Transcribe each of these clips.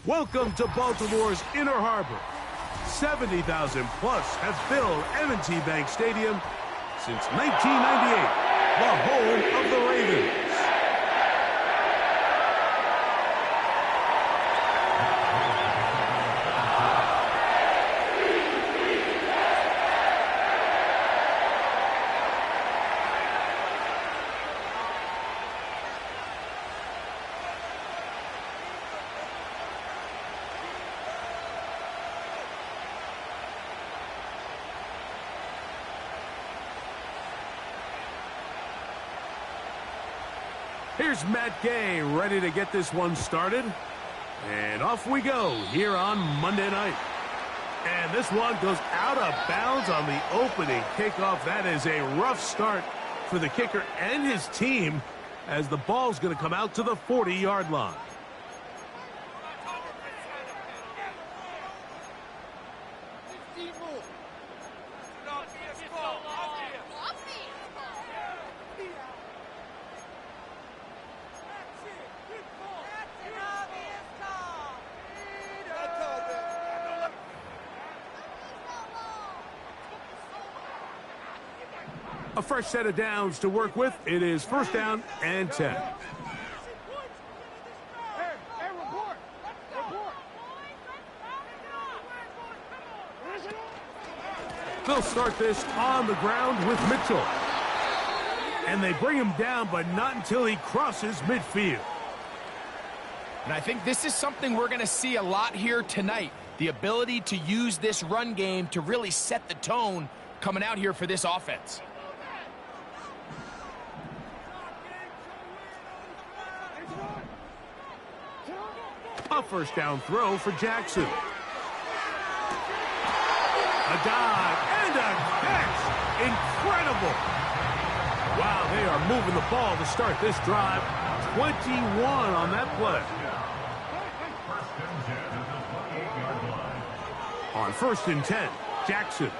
Welcome to Baltimore's Inner Harbor. 70,000 plus have filled M&T Bank Stadium since 1998, the home of the Ravens. Here's Matt Gay ready to get this one started. And off we go here on Monday night. And this one goes out of bounds on the opening kickoff. That is a rough start for the kicker and his team as the ball's going to come out to the 40-yard line. A fresh set of downs to work with. It is first down and 10. They'll start this on the ground with Mitchell. And they bring him down, but not until he crosses midfield. And I think this is something we're going to see a lot here tonight. The ability to use this run game to really set the tone coming out here for this offense. A first down throw for Jackson. A dive and a catch. Incredible. Wow, they are moving the ball to start this drive. 21 on that play. On first and 10, Jackson.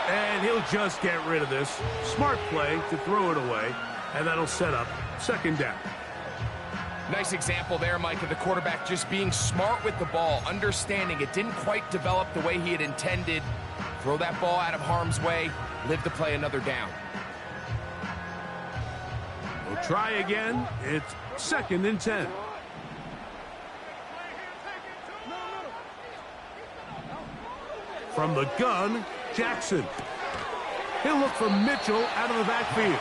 And he'll just get rid of this. Smart play to throw it away. And that'll set up second down. Nice example there, Mike, of the quarterback just being smart with the ball, understanding it didn't quite develop the way he had intended. Throw that ball out of harm's way, live to play another down. We'll try again. It's second and 10. From the gun, Jackson. He'll look for Mitchell out of the backfield.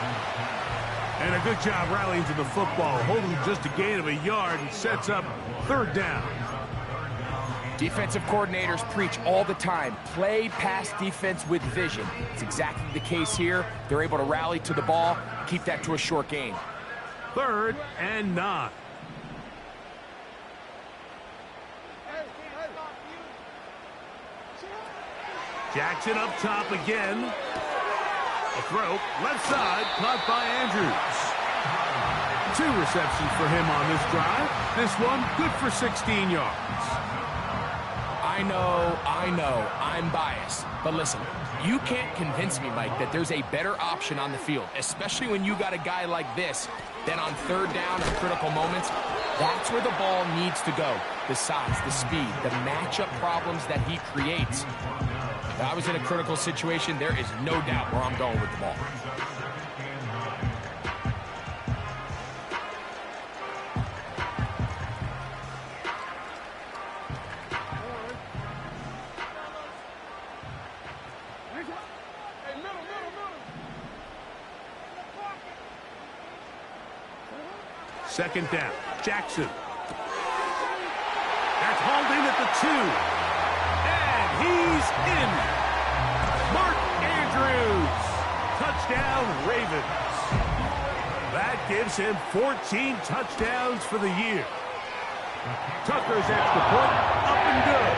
And a good job rallying to the football, holding just a gain of a yard and sets up third down. Defensive coordinators preach all the time, play pass defense with vision. It's exactly the case here. They're able to rally to the ball, keep that to a short gain. Third and 9. Jackson up top again. A throw, left side, caught by Andrews. 2 receptions for him on this drive. This one, good for 16 yards. I know, I'm biased. But listen, you can't convince me, Mike, that there's a better option on the field, especially when you got a guy like this. Then on third down in critical moments, that's where the ball needs to go. The size, the speed, the matchup problems that he creates. If I was in a critical situation, there is no doubt where I'm going with the ball. Second down, Jackson. That's hauled in at the 2. And he's in. Mark Andrews. Touchdown, Ravens. That gives him 14 touchdowns for the year. Tucker's extra point, up and good.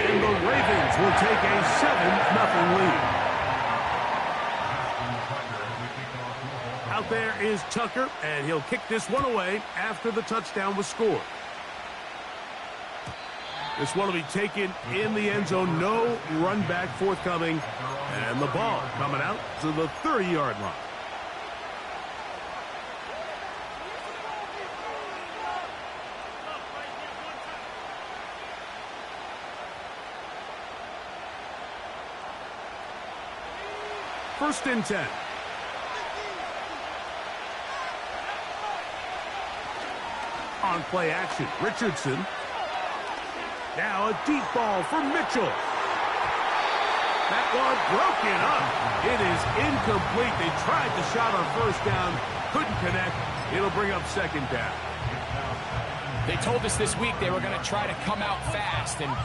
And the Ravens will take a 7-0 lead. Out there is Tucker, and he'll kick this one away after the touchdown was scored. This one will be taken in the end zone. No run back forthcoming. And the ball coming out to the 30-yard line. First and 10. On play action, Richardson. Now a deep ball for Mitchell. That one broken up. It is incomplete. They tried the shot on first down. Couldn't connect. It'll bring up second down. They told us this week they were going to try to come out fast. And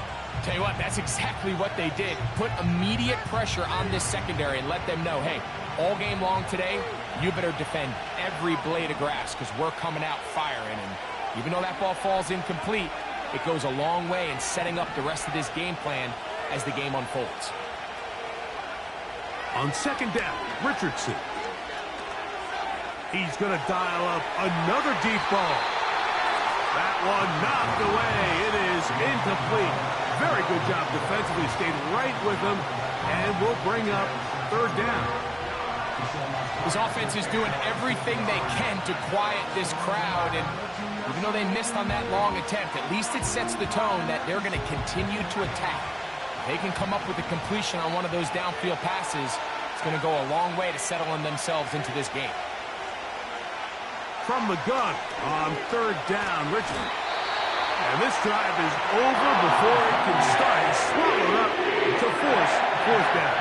tell you what, that's exactly what they did. Put immediate pressure on this secondary and let them know, hey, all game long today, you better defend every blade of grass because we're coming out firing. And even though that ball falls incomplete, it goes a long way in setting up the rest of this game plan as the game unfolds. On second down, Richardson. He's going to dial up another deep ball. That one knocked away. It is incomplete. Very good job defensively. Stayed right with him and will bring up third down. This offense is doing everything they can to quiet this crowd, and even though they missed on that long attempt, at least it sets the tone that they're going to continue to attack. If they can come up with a completion on one of those downfield passes, it's going to go a long way to settling themselves into this game. From the gun on third down, Richard. And this drive is over before it can start. He's swallowed up to force fourth down.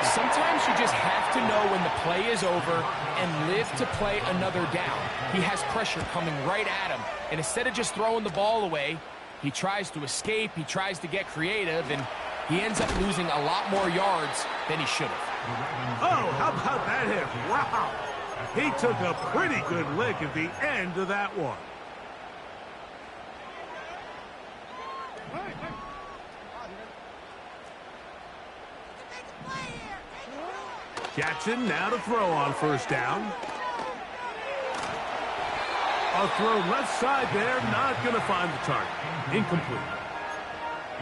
Sometimes you just have to know when the play is over and live to play another down. He has pressure coming right at him, and instead of just throwing the ball away, he tries to escape, he tries to get creative, and he ends up losing a lot more yards than he should have. Oh, how about that hit? Wow. He took a pretty good lick at the end of that one. Jackson now to throw on first down. A throw left side there, not going to find the target. Incomplete.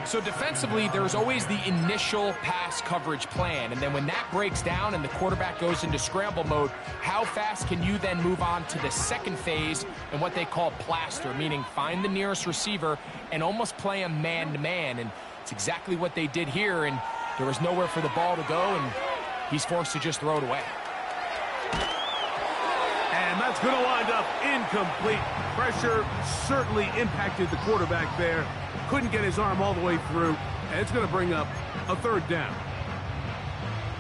So defensively, there's always the initial pass coverage plan, and then when that breaks down and the quarterback goes into scramble mode, how fast can you then move on to the second phase and what they call plaster, meaning find the nearest receiver and almost play him man-to-man, and it's exactly what they did here, and there was nowhere for the ball to go, and he's forced to just throw it away. And that's going to wind up incomplete. Pressure certainly impacted the quarterback there. Couldn't get his arm all the way through, and it's going to bring up a third down.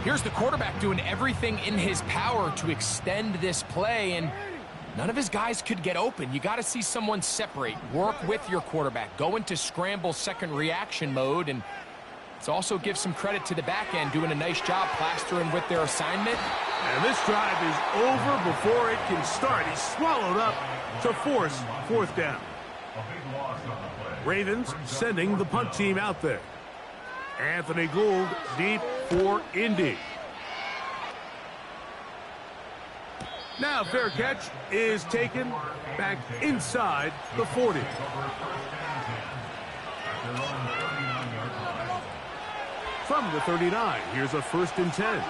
Here's the quarterback doing everything in his power to extend this play, and none of his guys could get open. You got to see someone separate, work with your quarterback, go into scramble second reaction mode, and it's also give some credit to the back end doing a nice job plastering with their assignment. And this drive is over before it can start. He's swallowed up to force fourth down. Ravens sending the punt team out there. Anthony Gould deep for Indy. Now fair catch is taken back inside the 40. From the 39, here's a first and 10.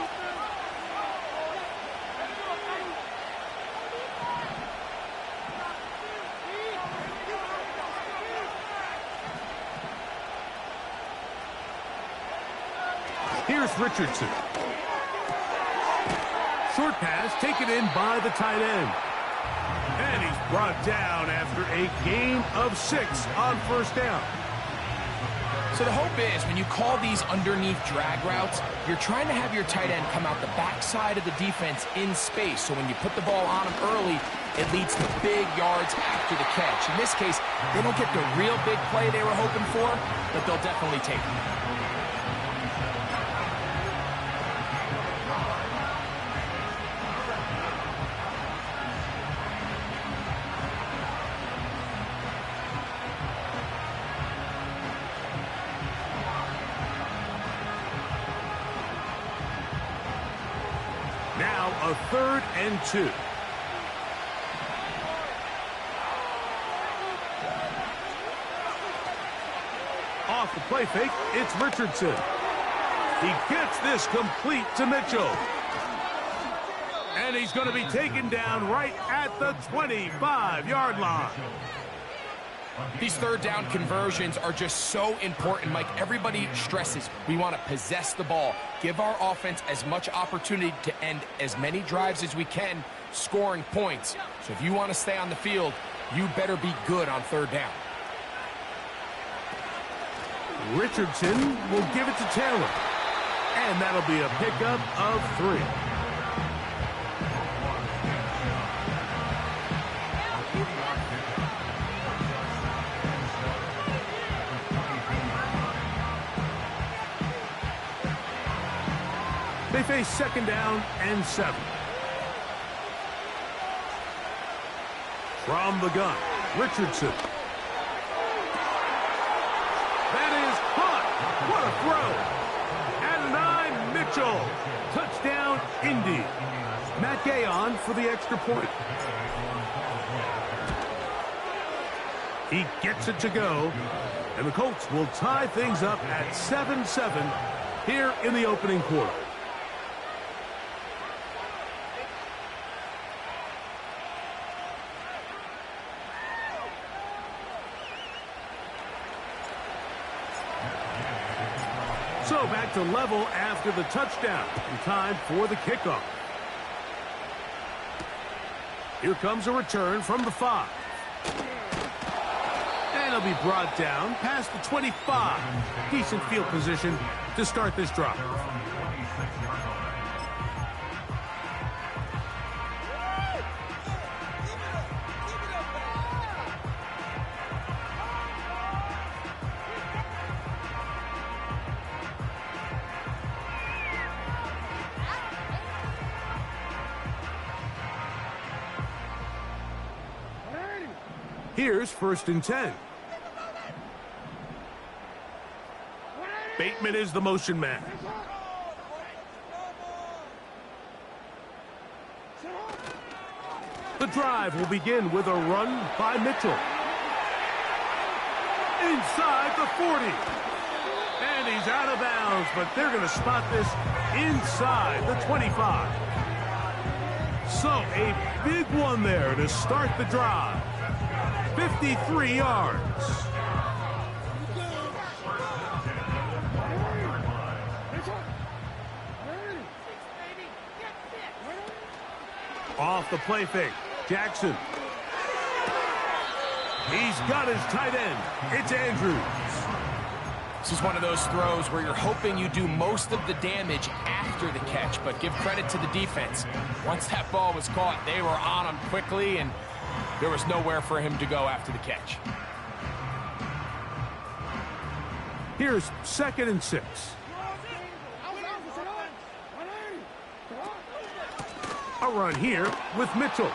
Here's Richardson. Short pass taken in by the tight end. And he's brought down after a gain of 6 on first down. So the hope is when you call these underneath drag routes, you're trying to have your tight end come out the backside of the defense in space. So when you put the ball on him early, it leads to big yards after the catch. In this case, they don't get the real big play they were hoping for, but they'll definitely take it. Now a third and 2. Off the play fake, it's Richardson. He gets this complete to Mitchell. And he's going to be taken down right at the 25-yard line. These third down conversions are just so important, Mike. Everybody stresses we want to possess the ball, give our offense as much opportunity to end as many drives as we can, scoring points. So if you want to stay on the field, you better be good on third down. Richardson will give it to Taylor. And that'll be a pickup of 3. They face second down and 7. From the gun, Richardson. That is caught. What a throw. At 9, Mitchell. Touchdown, Indy. Matt Gay on for the extra point. He gets it to go. And the Colts will tie things up at 7-7 here in the opening quarter. So back to level after the touchdown. In time for the kickoff. Here comes a return from the 5. And it'll be brought down past the 25. Decent field position to start this drive. Here's 1st and 10. Bateman is the motion man. The drive will begin with a run by Mitchell. Inside the 40. And he's out of bounds, but they're going to spot this inside the 25. So a big one there to start the drive. 53 yards. Off the play fake, Jackson. He's got his tight end. It's Andrews. This is one of those throws where you're hoping you do most of the damage after the catch, but give credit to the defense. Once that ball was caught, they were on him quickly, and there was nowhere for him to go after the catch. Here's 2nd and 6. A run here with Mitchell.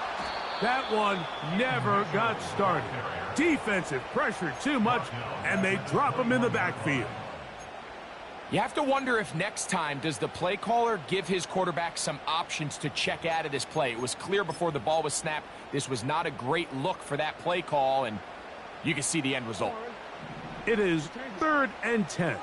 That one never got started. Defensive pressure too much, and they drop him in the backfield. You have to wonder if next time does the play caller give his quarterback some options to check out of this play. It was clear before the ball was snapped this was not a great look for that play call, and you can see the end result. It is 3rd and 10.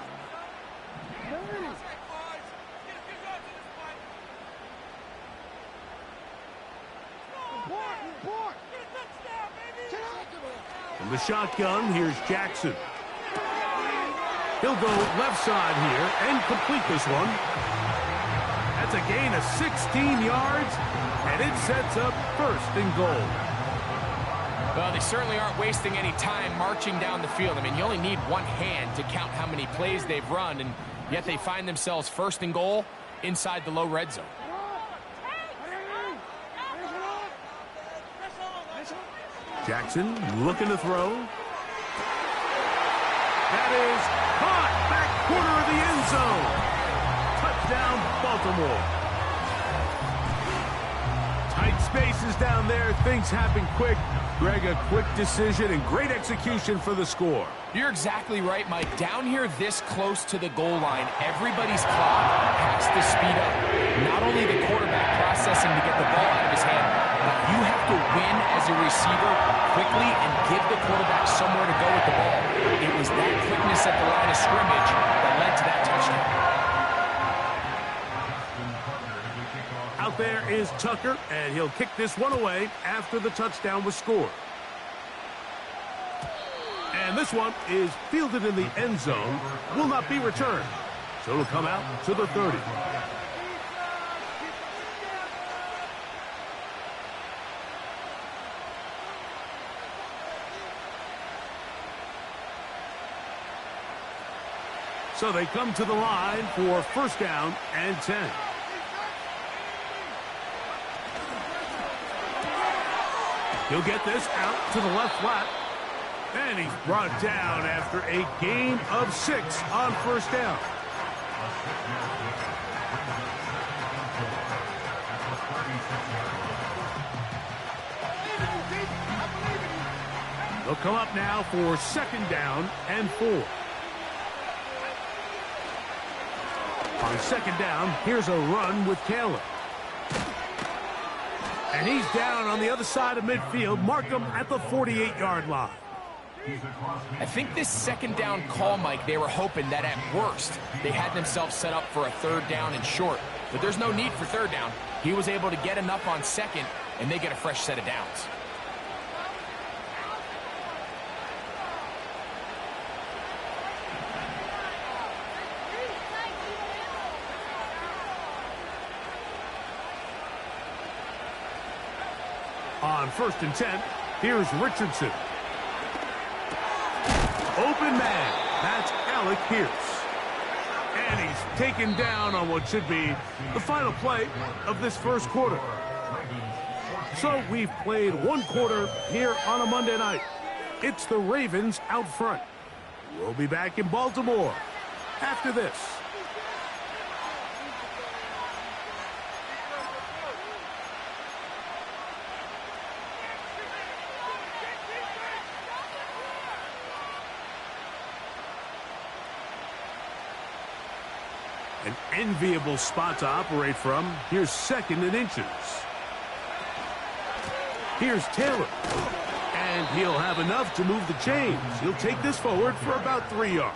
From the shotgun, here's Jackson. He'll go left side here and complete this one. That's a gain of 16 yards, and it sets up 1st and goal. Well, they certainly aren't wasting any time marching down the field. I mean, you only need one hand to count how many plays they've run, and yet they find themselves 1st and goal inside the low red zone. Jackson looking to throw. That is caught back corner of the end zone. Touchdown, Baltimore. Tight spaces down there. Things happen quick. Greg, a quick decision and great execution for the score. You're exactly right, Mike. Down here this close to the goal line, everybody's clock has to speed up. Not only the quarterback processing to get the ball out of his hand, but you have to win as a receiver quickly and give the quarterback somewhere to go with the ball. It was that quickness at the line of scrimmage that led to that touchdown. Out there is Tucker, and he'll kick this one away after the touchdown was scored. And this one is fielded in the end zone, will not be returned. So it'll come out to the 30. So they come to the line for first down and 10. He'll get this out to the left flat. And he's brought down after a gain of 6 on first down. They'll come up now for second down and 4. On second down, here's a run with Taylor. And he's down on the other side of midfield. Mark him at the 48-yard line. I think this second down call, Mike, they were hoping that at worst they had themselves set up for a third down and short. But there's no need for third down. He was able to get enough on second, and they get a fresh set of downs. On first and 10, here's Richardson. Open man. That's Alec Pierce. And he's taken down on what should be the final play of this first quarter. So we've played one quarter here on a Monday night. It's the Ravens out front. We'll be back in Baltimore after this. An enviable spot to operate from. Here's second and inches. Here's Taylor. And he'll have enough to move the chains. He'll take this forward for about 3 yards.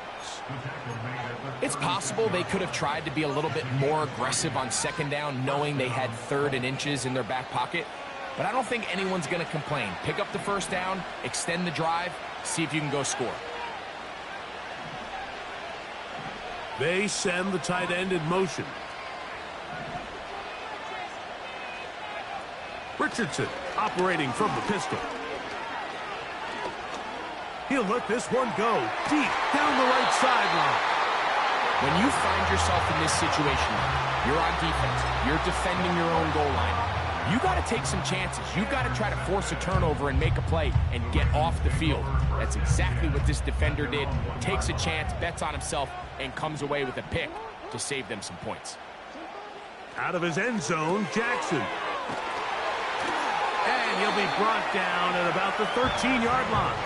It's possible they could have tried to be a little bit more aggressive on second down, knowing they had third and inches in their back pocket. But I don't think anyone's going to complain. Pick up the first down, extend the drive, see if you can go score. They send the tight end in motion. Richardson operating from the pistol. He'll let this one go deep down the right sideline. When you find yourself in this situation, you're on defense, you're defending your own goal line. You got to take some chances. You got to try to force a turnover and make a play and get off the field. That's exactly what this defender did. Takes a chance, bets on himself, and comes away with a pick to save them some points. Out of his end zone, Jackson. And he'll be brought down at about the 13-yard line.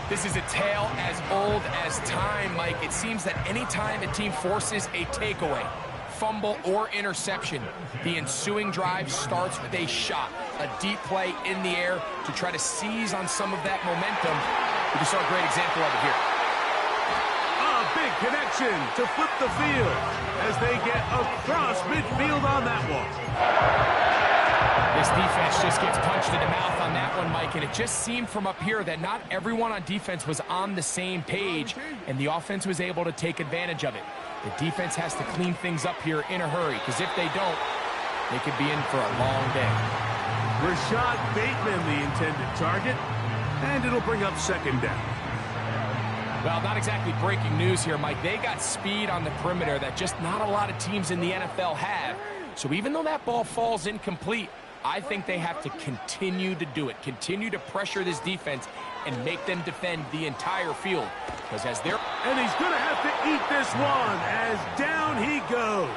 This is a tale as old as time, Mike. It seems that any time a team forces a takeaway, fumble, or interception, the ensuing drive starts with a shot, a deep play in the air to try to seize on some of that momentum. We just saw a great example of it here. A big connection to flip the field as they get across midfield on that one. This defense just gets punched in the mouth on that one, Mike, and it just seemed from up here that not everyone on defense was on the same page, and the offense was able to take advantage of it. The defense has to clean things up here in a hurry, because if they don't, they could be in for a long day. Rashad Bateman, the intended target, and it'll bring up second down. Well, not exactly breaking news here, Mike. They got speed on the perimeter that just not a lot of teams in the NFL have. So even though that ball falls incomplete, I think they have to continue to do it, continue to pressure this defense and make them defend the entire field. Because as they're... And he's going to have to eat this one as down he goes.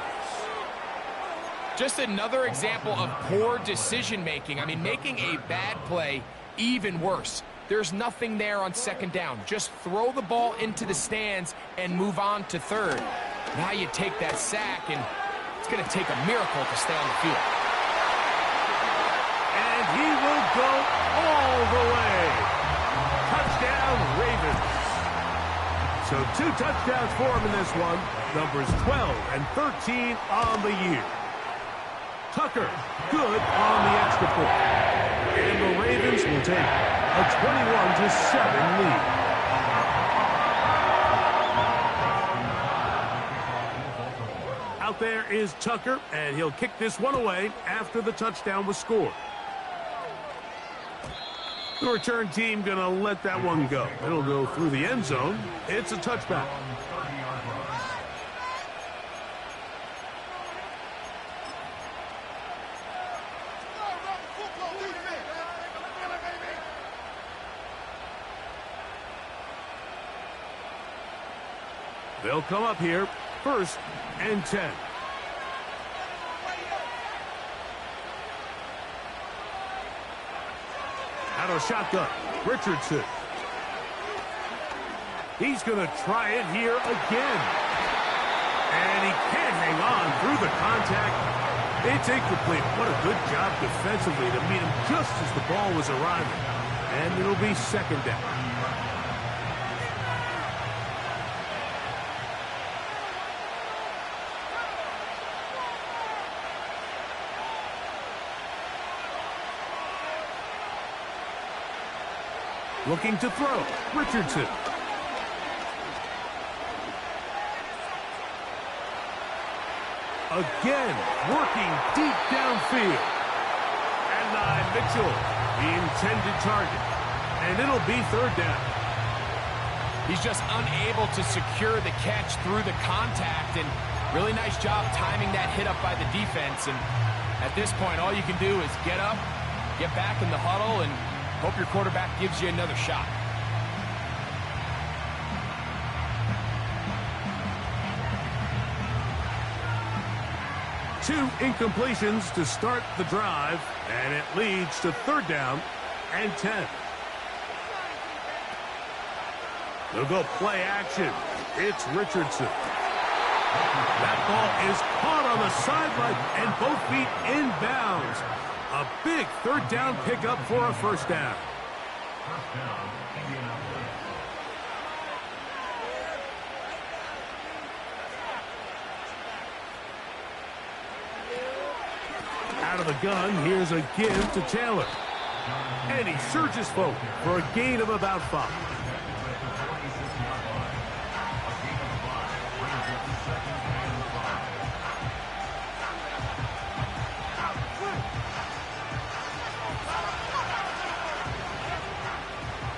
Just another example of poor decision-making. I mean, making a bad play even worse. There's nothing there on second down. Just throw the ball into the stands and move on to third. Now you take that sack, and it's going to take a miracle to stay on the field. And he will go all the way. Touchdown, Ravens. So 2 touchdowns for him in this one. Numbers 12 and 13 on the year. Tucker, good on the extra point. And the Ravens will take a 21-7 lead. out there is Tucker, and he'll kick this one away after the touchdown was scored. The return team going to let that one go. It'll go through the end zone. It's a touchback. They'll come up here, 1st and 10. Out of a shotgun, Richardson. He's going to try it here again. And he can't hang on through the contact. It's incomplete. What a good job defensively to meet him just as the ball was arriving. And it'll be 2nd down. Looking to throw, Richardson. Again, working deep downfield. And Mitchell, the intended target. And it'll be 3rd down. He's just unable to secure the catch through the contact, and really nice job timing that hit up by the defense. And at this point, all you can do is get up, get back in the huddle, and hope your quarterback gives you another shot. Two incompletions to start the drive, and it leads to 3rd down and 10. They'll go play action. It's Richardson. That ball is caught on the sideline, and both feet inbounds. A big 3rd down pickup for a 1st down. Out of the gun, here's a give to Taylor. And he surges forward for a gain of about 5.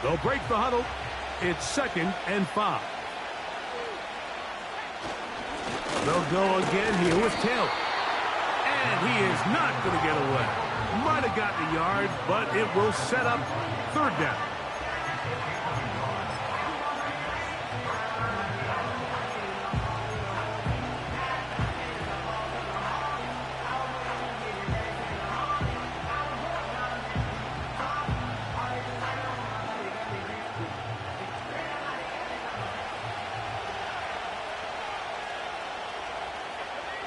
They'll break the huddle. It's 2nd and 5. They'll go again here with Taylor. And he is not going to get away. Might have gotten a yard, but it will set up 3rd down.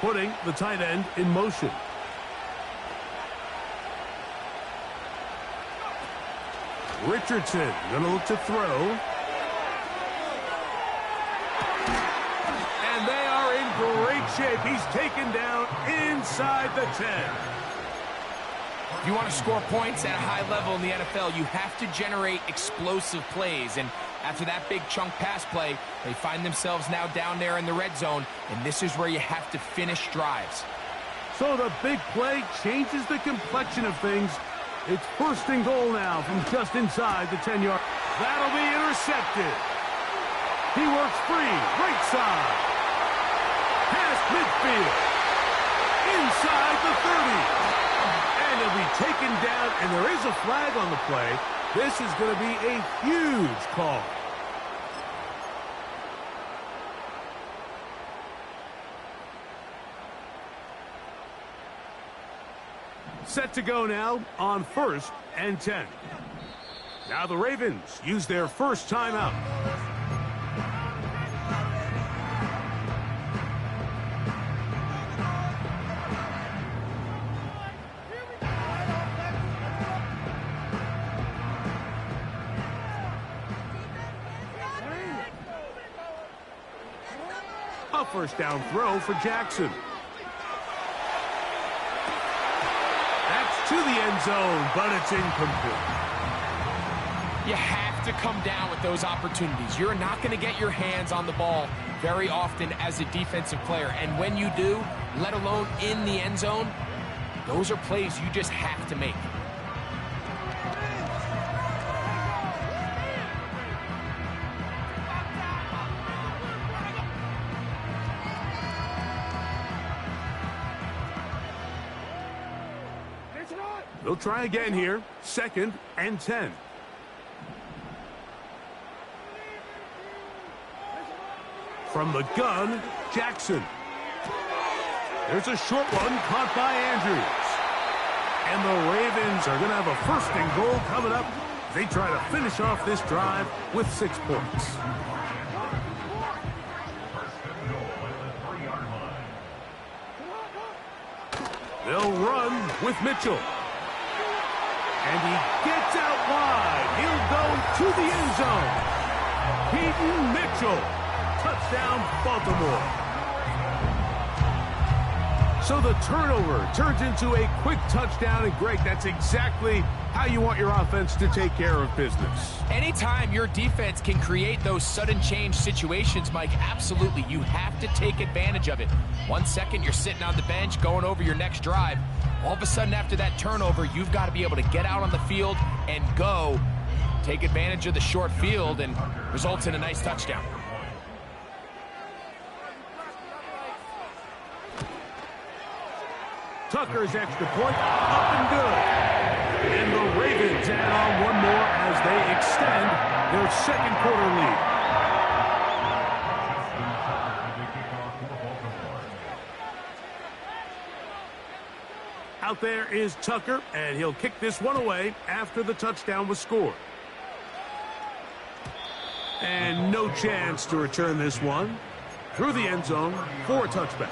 Putting the tight end in motion. Richardson going to look to throw. And they are in great shape. He's taken down inside the 10. If you want to score points at a high level in the NFL, you have to generate explosive plays. And after that big chunk pass play, they find themselves now down there in the red zone, and this is where you have to finish drives. So the big play changes the complexion of things. It's 1st and goal now from just inside the 10-yard. That'll be intercepted. He works free, right side. Past midfield. Inside the 30. And he'll be taken down, and there is a flag on the play. This is going to be a huge call. Set to go now on 1st and 10. Now the Ravens use their first timeout. A 1st down throw for Jackson. To the end zone, but it's incomplete. You have to come down with those opportunities. You're not going to get your hands on the ball very often as a defensive player. And when you do, let alone in the end zone, those are plays you just have to make. They'll try again here. 2nd and 10. From the gun, Jackson. There's a short one caught by Andrews. And the Ravens are going to have a 1st and goal coming up. They try to finish off this drive with 6 points. They'll run with Mitchell. And he gets out wide. He'll go to the end zone. Peyton Mitchell. Touchdown, Baltimore. So the turnover turns into a quick touchdown. And Greg, that's exactly how you want your offense to take care of business. Anytime your defense can create those sudden change situations, Mike, absolutely, you have to take advantage of it. 1 second, you're sitting on the bench going over your next drive. All of a sudden, after that turnover, you've got to be able to get out on the field and go. Take advantage of the short field and results in a nice touchdown. Tucker's extra point, up and good. And the Ravens add on one more as they extend their 2nd quarter lead. Out there is Tucker, and he'll kick this one away after the touchdown was scored. And no chance to return this one through the end zone for a touchback.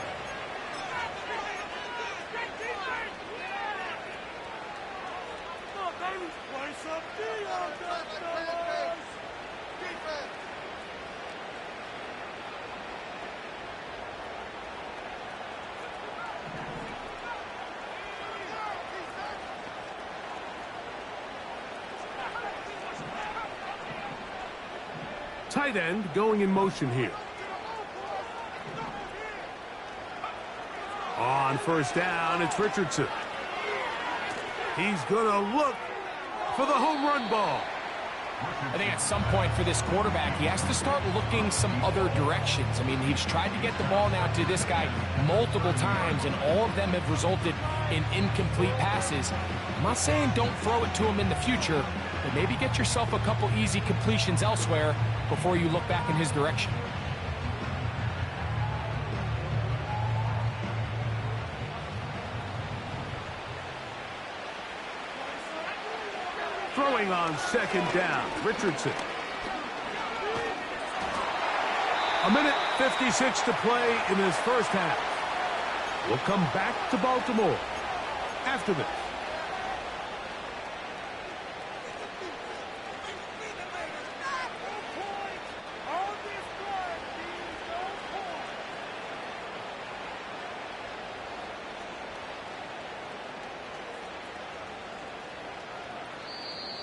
Tight end going in motion here. On 1st down, it's Richardson. He's going to look for the home run ball. I think at some point for this quarterback, he has to start looking some other directions. I mean, he's tried to get the ball now to this guy multiple times, and all of them have resulted in incomplete passes. I'm not saying don't throw it to him in the future, but maybe get yourself a couple easy completions elsewhere before you look back in his direction. Throwing on 2nd down, Richardson. 1:56 to play in this 1st half. We'll come back to Baltimore after this.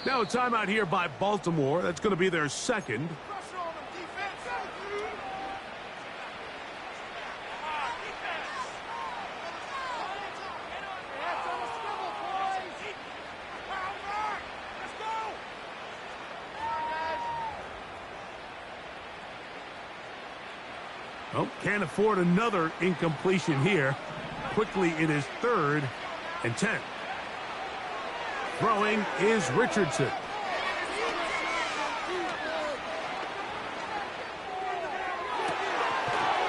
Now a timeout here by Baltimore. That's going to be their 2nd. Oh, can't afford another incompletion here. Quickly it is 3rd and 10. Throwing is Richardson.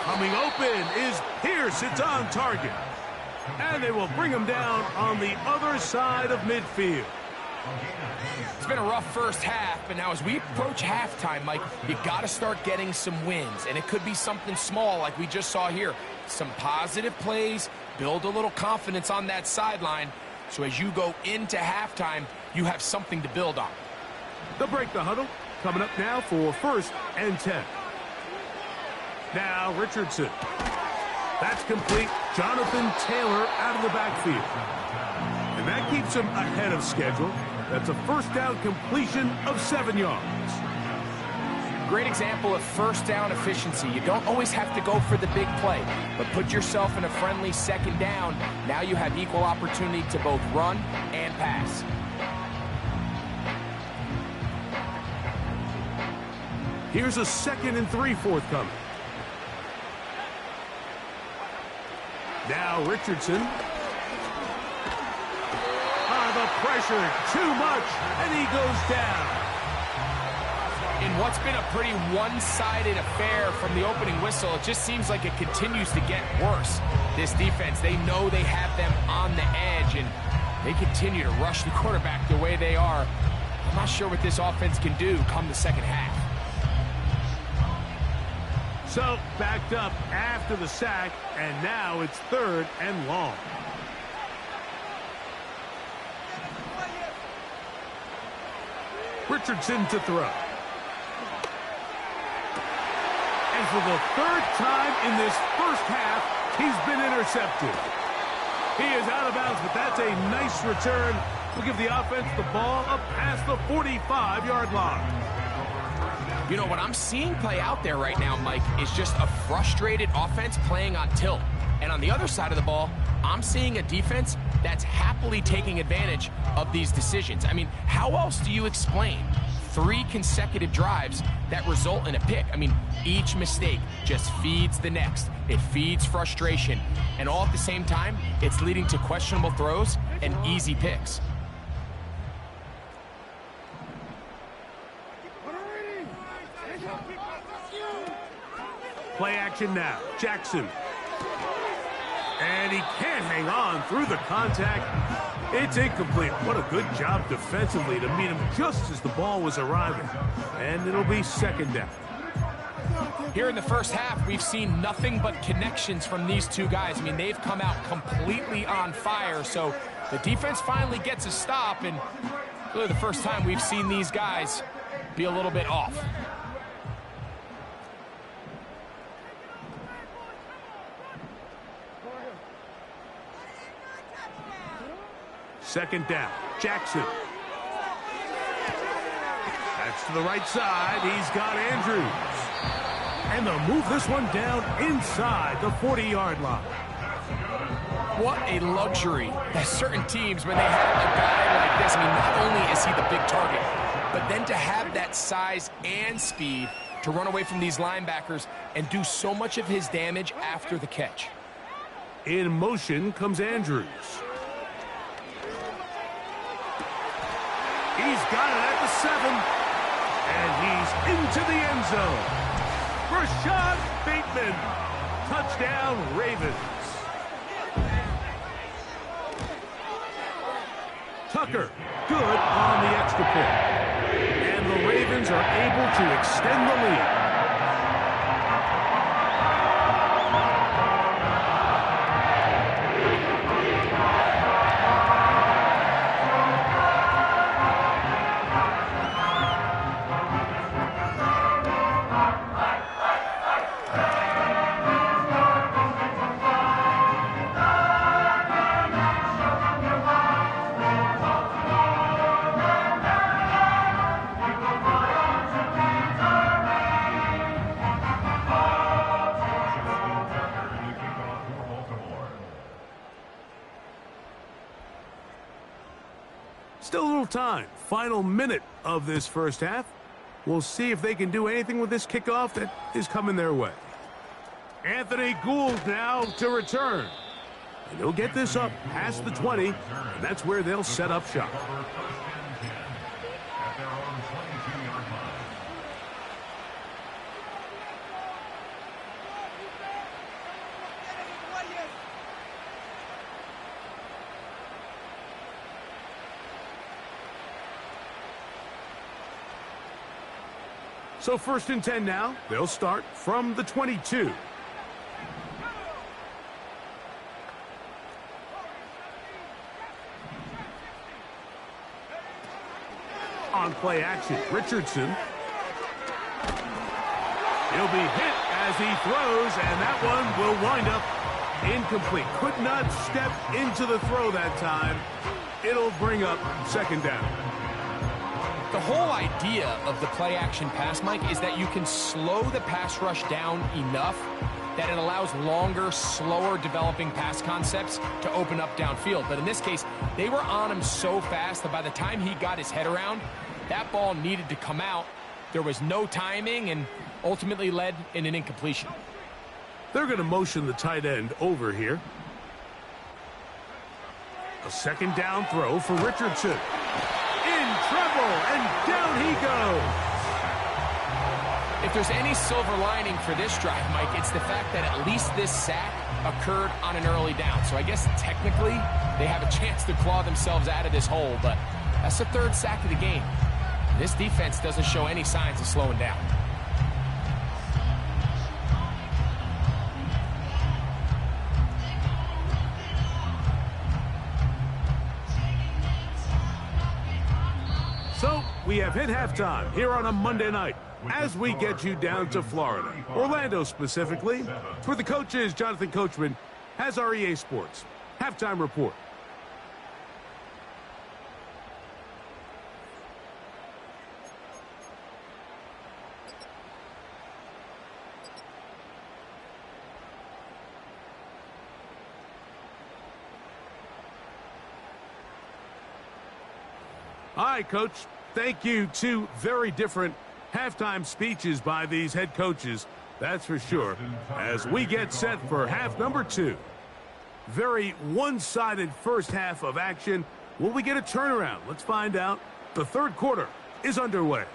Coming open is Pierce. It's on target. And they will bring him down on the other side of midfield. It's been a rough 1st half, but now as we approach halftime, Mike, you got to start getting some wins. And it could be something small like we just saw here. Some positive plays, build a little confidence on that sideline. So as you go into halftime, you have something to build on. They'll break the huddle. Coming up now for 1st and 10. Now Richardson. That's complete. Jonathan Taylor out of the backfield. And that keeps him ahead of schedule. That's a first down completion of 7 yards. Great example of first down efficiency. You don't always have to go for the big play, but put yourself in a friendly second down. Now you have equal opportunity to both run and pass. Here's a 2nd and 3 forthcoming. Now Richardson. The pressure, too much, and he goes down. In what's been a pretty one-sided affair from the opening whistle, it just seems like it continues to get worse. This defense, they know they have them on the edge, and they continue to rush the quarterback the way they are. I'm not sure what this offense can do come the second half. So, backed up after the sack, and now it's 3rd and long. Richardson to throw. And for the 3rd time in this first half, he's been intercepted. He is out of bounds, but that's a nice return. We'll give the offense the ball up past the 45-yard line. You know, what I'm seeing play out there right now, Mike, is just a frustrated offense playing on tilt. And on the other side of the ball, I'm seeing a defense that's happily taking advantage of these decisions. I mean, how else do you explain 3 consecutive drives that result in a pick? I mean, each mistake just feeds the next. It feeds frustration. And all at the same time, it's leading to questionable throws and easy picks. Play action now. Jackson. And he can't hang on through the contact. It's incomplete. What a good job defensively to meet him just as the ball was arriving. And it'll be 2nd down. Here in the first half, we've seen nothing but connections from these two guys. I mean, they've come out completely on fire. So the defense finally gets a stop, and really the first time we've seen these guys be a little bit off. Second down. Jackson. That's to the right side. He's got Andrews. And they'll move this one down inside the 40-yard line. What a luxury that certain teams, when they have a guy like this, I mean, not only is he the big target, but then to have that size and speed to run away from these linebackers and do so much of his damage after the catch. In motion comes Andrews. He's got it at the 7. And he's into the end zone. Rashad Bateman. Touchdown, Ravens. Tucker, good on the extra point. And the Ravens are able to extend the lead. Still a little time. Final minute of this first half. We'll see if they can do anything with this kickoff that is coming their way. Anthony Gould now to return. And he'll get this up past the 20, and that's where they'll set up shop. So 1st and 10 now. They'll start from the 22. On play action, Richardson. He'll be hit as he throws, and that one will wind up incomplete. Could not step into the throw that time. It'll bring up second down. The whole idea of the play-action pass, Mike, is that you can slow the pass rush down enough that it allows longer, slower developing pass concepts to open up downfield. But in this case, they were on him so fast that by the time he got his head around, that ball needed to come out. There was no timing and ultimately led in an incompletion. They're going to motion the tight end over here. A second down throw for Richardson. In trouble, and down he goes. If there's any silver lining for this drive, Mike, it's the fact that at least this sack occurred on an early down. So I guess technically they have a chance to claw themselves out of this hole, but that's the third sack of the game. This defense doesn't show any signs of slowing down. So we have hit halftime here on a Monday night as we get you down to Florida, Orlando specifically. For the coaches, Jonathan Coachman has our EA Sports halftime report. All right, Coach. Thank you. Two very different halftime speeches by these head coaches, that's for sure, as we get set for half number 2. Very one-sided first half of action. Will we get a turnaround? Let's find out. The third quarter is underway.